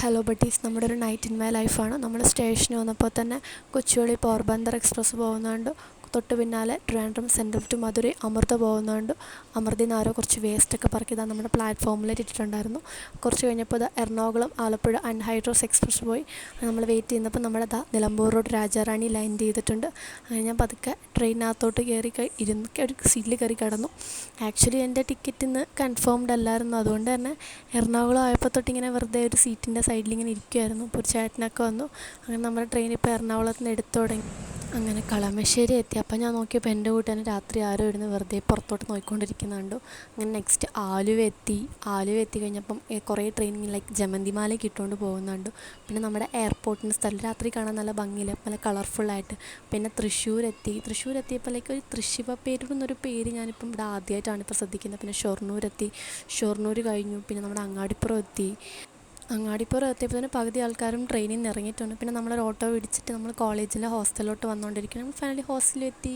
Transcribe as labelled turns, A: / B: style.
A: Hello buddies, നമ്മുടെ ഒരു night in my ലൈഫാണ്. നമ്മൾ സ്റ്റേഷനിൽ വന്നപ്പോൾ തന്നെ കൊച്ചുവേളി പോർബന്ദർ എക്സ്പ്രസ് പോകുന്നുണ്ട്. തൊട്ട് പിന്നാലെ ട്രിവാൻഡ്രം സെൻട്രൽ ടു മധുരൈ അമൃത പോകുന്നുണ്ട്. അമൃതയിൽ നിന്ന് ആരോ കുറച്ച് വേസ്റ്റൊക്കെ പറക്കി നമ്മുടെ പ്ലാറ്റ്ഫോമിലേക്ക് ഇട്ടിട്ടുണ്ടായിരുന്നു. കുറച്ച് കഴിഞ്ഞപ്പോൾ എറണാകുളം ആലപ്പുഴ അൺഹൈഡ്രോസ് എക്സ്പ്രസ് പോയി. നമ്മൾ വെയിറ്റ് ചെയ്യുന്നപ്പോൾ നമ്മുടെ നിലമ്പൂർ റോഡ് രാജാറാണി ലാൻഡ് ചെയ്തിട്ടുണ്ട്. അങ്ങനെ ഞാൻ പതുക്കെ ട്രെയിനകത്തോട്ട് കയറി ഇരുന്ന് ഒരു സീറ്റിൽ കയറി കിടന്നു. ആക്ച്വലി എൻ്റെ ടിക്കറ്റിൽ നിന്ന് കൺഫേംഡ് അല്ലായിരുന്നു. അതുകൊണ്ട് തന്നെ എറണാകുളം ആയപ്പോൾ തൊട്ടിങ്ങനെ വെറുതെ ഒരു സീറ്റിൻ്റെ സൈഡിലിങ്ങനെ ഇരിക്കുമായിരുന്നു. അപ്പോൾ ഒരു ചേട്ടനൊക്കെ വന്നു. അങ്ങനെ നമ്മുടെ ട്രെയിൻ ഇപ്പോൾ എറണാകുളത്ത് നിന്ന് എടുത്തു തുടങ്ങി. അങ്ങനെ കളമശ്ശേരി എത്തി. അപ്പോൾ ഞാൻ നോക്കിയപ്പോൾ എൻ്റെ കൂട്ടുകാരൻ രാത്രി ആരോ ഇരുന്ന് വെറുതെ പുറത്തോട്ട് നോക്കിക്കൊണ്ടിരിക്കുന്നത് കണ്ടു. അങ്ങനെ നെക്സ്റ്റ് ആലുവ എത്തി കഴിഞ്ഞപ്പം കുറേ ട്രെയിൻ ലൈക്ക് ജമന്തിമാലയ്ക്ക് ഇട്ടുകൊണ്ട് പോകുന്നുണ്ട്. പിന്നെ നമ്മുടെ എയർപോർട്ടിൻ്റെ സ്ഥലം രാത്രി കാണാൻ നല്ല ഭംഗിയില്ല, നല്ല കളർഫുള്ളായിട്ട്. പിന്നെ തൃശ്ശൂരെത്തിയപ്പോൾ ലൈക്ക് ഒരു തൃശ്ശിവപ്പേരൂർ എന്നൊരു പേര് ഞാനിപ്പം ഇവിടെ ആദ്യമായിട്ടാണ് ഇപ്പോൾ ശ്രദ്ധിക്കുന്നത്. പിന്നെ ഷൊർണൂർ കഴിഞ്ഞു. പിന്നെ നമ്മുടെ അങ്ങാടിപ്പുറം എത്തിയപ്പോൾ തന്നെ പകുതി ആൾക്കാരും ട്രെയിനിൽ നിന്ന് ഇറങ്ങിയിട്ടുണ്ട്. പിന്നെ നമ്മളൊരു ഓട്ടോ പിടിച്ചിട്ട് നമ്മൾ കോളേജിലെ ഹോസ്റ്റലിലോട്ട് വന്നുകൊണ്ടിരിക്കുകയാണ്. നമ്മൾ ഫൈനലി ഹോസ്റ്റലിലെത്തി.